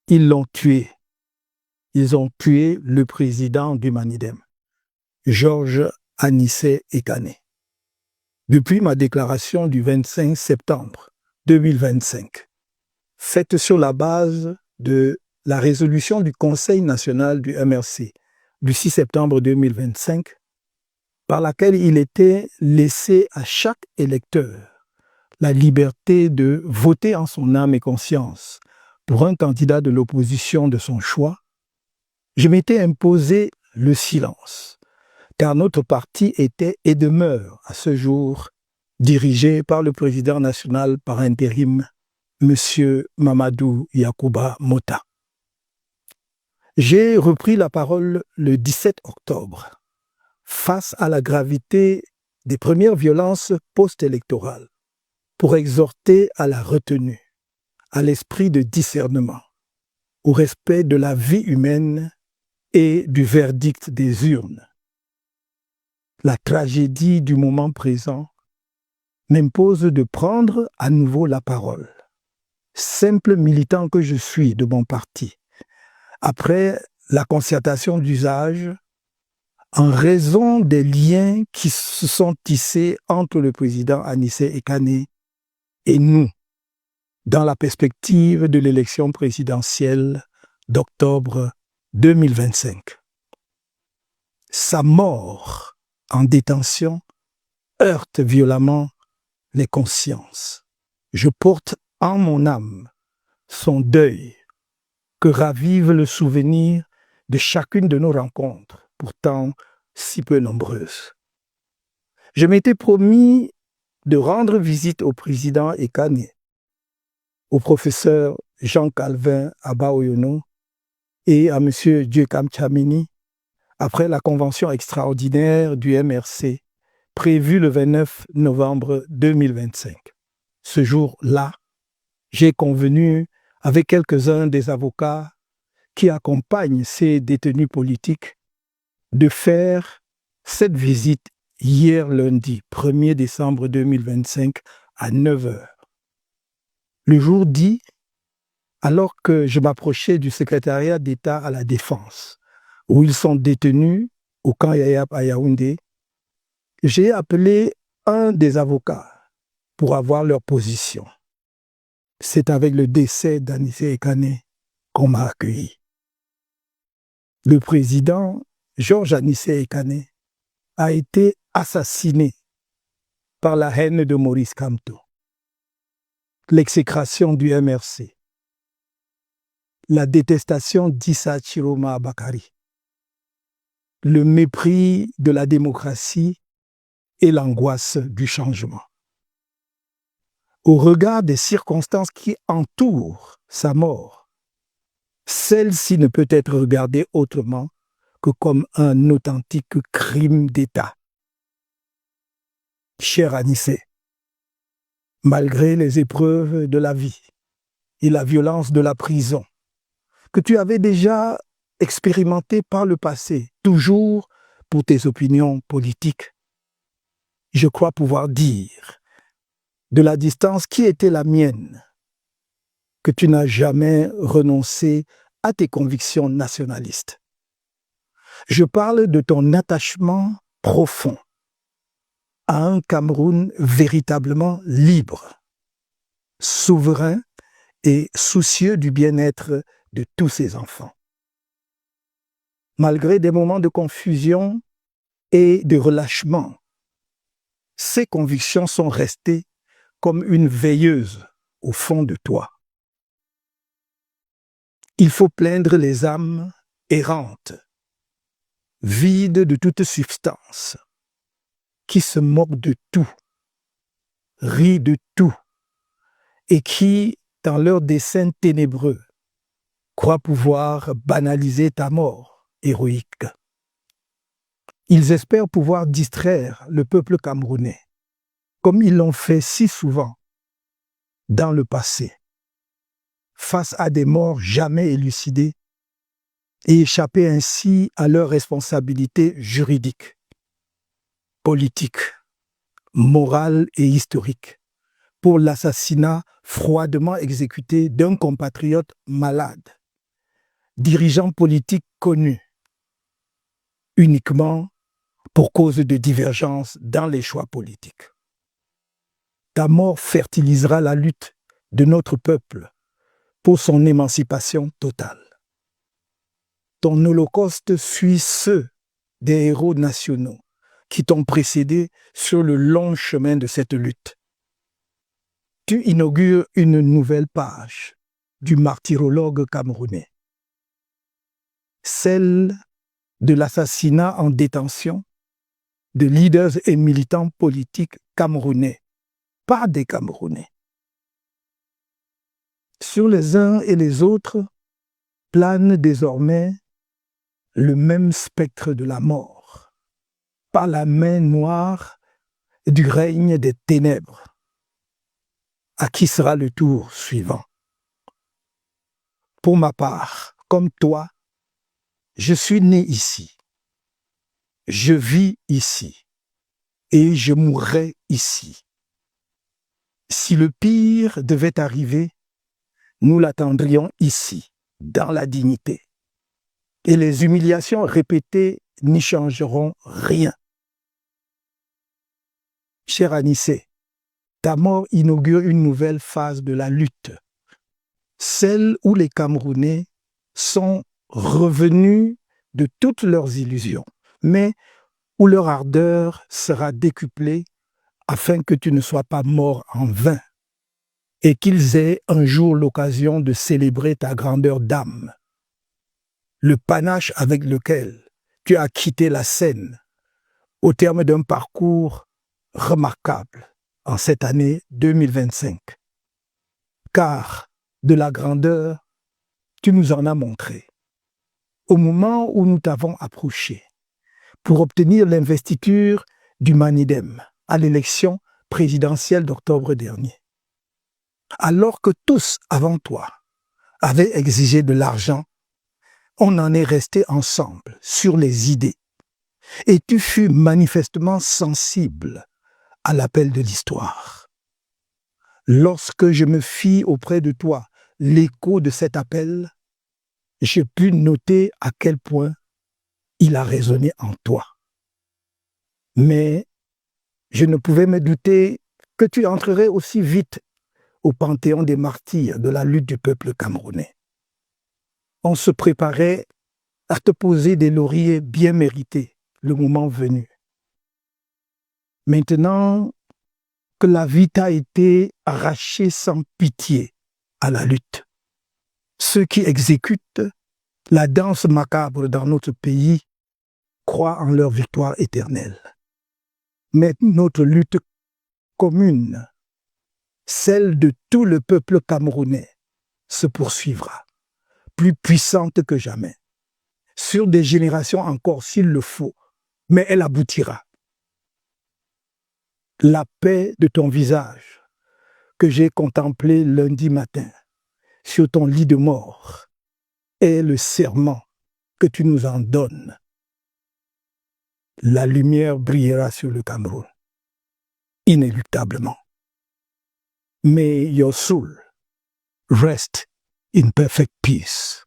Ils l'ont tué. Ils ont tué le président du Manidem, Georges Anissé Ekane. Depuis ma déclaration du 25 septembre 2025, faite sur la base de la résolution du Conseil national du MRC du 6 septembre 2025, par laquelle il était laissé à chaque électeur la liberté de voter en son âme et conscience pour un candidat de l'opposition de son choix, je m'étais imposé le silence, car notre parti était et demeure à ce jour dirigé par le président national par intérim, M. Mamadou Yacouba Mota. J'ai repris la parole le 17 octobre face à la gravité des premières violences post-électorales pour exhorter à la retenue, à l'esprit de discernement, au respect de la vie humaine et du verdict des urnes. La tragédie du moment présent m'impose de prendre à nouveau la parole, simple militant que je suis de mon parti, après la concertation d'usage, en raison des liens qui se sont tissés entre le président Anissé Ekane et nous, dans la perspective de l'élection présidentielle d'octobre 2025. Sa mort en détention heurte violemment les consciences. Je porte en mon âme son deuil que ravive le souvenir de chacune de nos rencontres, pourtant si peu nombreuses. Je m'étais promis de rendre visite au président Ekane, au professeur Jean-Calvin Abaoyono et à M. Dieucam Tchamini après la convention extraordinaire du MRC prévue le 29 novembre 2025. Ce jour-là, j'ai convenu avec quelques-uns des avocats qui accompagnent ces détenus politiques de faire cette visite hier lundi 1er décembre 2025 à 9h. Le jour dit, alors que je m'approchais du secrétariat d'État à la Défense, où ils sont détenus au camp Yayap à Yaoundé, j'ai appelé un des avocats pour avoir leur position. C'est avec le décès d'Anissé Ekane qu'on m'a accueilli. Le président Georges Anissé Ekane a été assassiné par la haine de Maurice Kamto, l'exécration du MRC, la détestation d'Issa Chiroma Bakari, le mépris de la démocratie et l'angoisse du changement. Au regard des circonstances qui entourent sa mort, celle-ci ne peut être regardée autrement que comme un authentique crime d'État. Cher Anissé, malgré les épreuves de la vie et la violence de la prison, que tu avais déjà expérimenté par le passé, toujours pour tes opinions politiques, je crois pouvoir dire, de la distance qui était la mienne, que tu n'as jamais renoncé à tes convictions nationalistes. Je parle de ton attachement profond à un Cameroun véritablement libre, souverain et soucieux du bien-être de tous ses enfants. Malgré des moments de confusion et de relâchement, ces convictions sont restées comme une veilleuse au fond de toi. Il faut plaindre les âmes errantes, vides de toute substance, qui se moquent de tout, rient de tout, et qui, dans leurs desseins ténébreux, croient pouvoir banaliser ta mort héroïque. Ils espèrent pouvoir distraire le peuple camerounais, comme ils l'ont fait si souvent dans le passé, face à des morts jamais élucidées et échapper ainsi à leurs responsabilités juridiques, politiques, morales et historiques pour l'assassinat froidement exécuté d'un compatriote malade dirigeants politiques connus uniquement pour cause de divergences dans les choix politiques. Ta mort fertilisera la lutte de notre peuple pour son émancipation totale. Ton holocauste suit ceux des héros nationaux qui t'ont précédé sur le long chemin de cette lutte. Tu inaugures une nouvelle page du martyrologue camerounais, celle de l'assassinat en détention de leaders et militants politiques camerounais, pas des Camerounais. Sur les uns et les autres plane désormais le même spectre de la mort, par la main noire du règne des ténèbres. À qui sera le tour suivant? Pour ma part, comme toi, je suis né ici, je vis ici et je mourrai ici. Si le pire devait arriver, nous l'attendrions ici, dans la dignité. Et les humiliations répétées n'y changeront rien. Cher Anissé, ta mort inaugure une nouvelle phase de la lutte, celle où les Camerounais sont revenus de toutes leurs illusions, mais où leur ardeur sera décuplée afin que tu ne sois pas mort en vain et qu'ils aient un jour l'occasion de célébrer ta grandeur d'âme, le panache avec lequel tu as quitté la scène au terme d'un parcours remarquable en cette année 2025. Car de la grandeur, tu nous en as montré. Au moment où nous t'avons approché pour obtenir l'investiture du Manidem à l'élection présidentielle d'octobre dernier. Alors que tous avant toi avaient exigé de l'argent, on en est resté ensemble sur les idées. Et tu fus manifestement sensible à l'appel de l'histoire. Lorsque je me fis auprès de toi l'écho de cet appel, j'ai pu noter à quel point il a résonné en toi. Mais je ne pouvais me douter que tu entrerais aussi vite au panthéon des martyrs de la lutte du peuple camerounais. On se préparait à te poser des lauriers bien mérités le moment venu. Maintenant que la vie t'a été arrachée sans pitié à la lutte, ceux qui exécutent la danse macabre dans notre pays croient en leur victoire éternelle. Mais notre lutte commune, celle de tout le peuple camerounais, se poursuivra, plus puissante que jamais, sur des générations encore s'il le faut, mais elle aboutira. La paix de ton visage que j'ai contemplé lundi matin sur ton lit de mort est le serment que tu nous en donnes. La lumière brillera sur le Cameroun, inéluctablement. May your soul rest in perfect peace.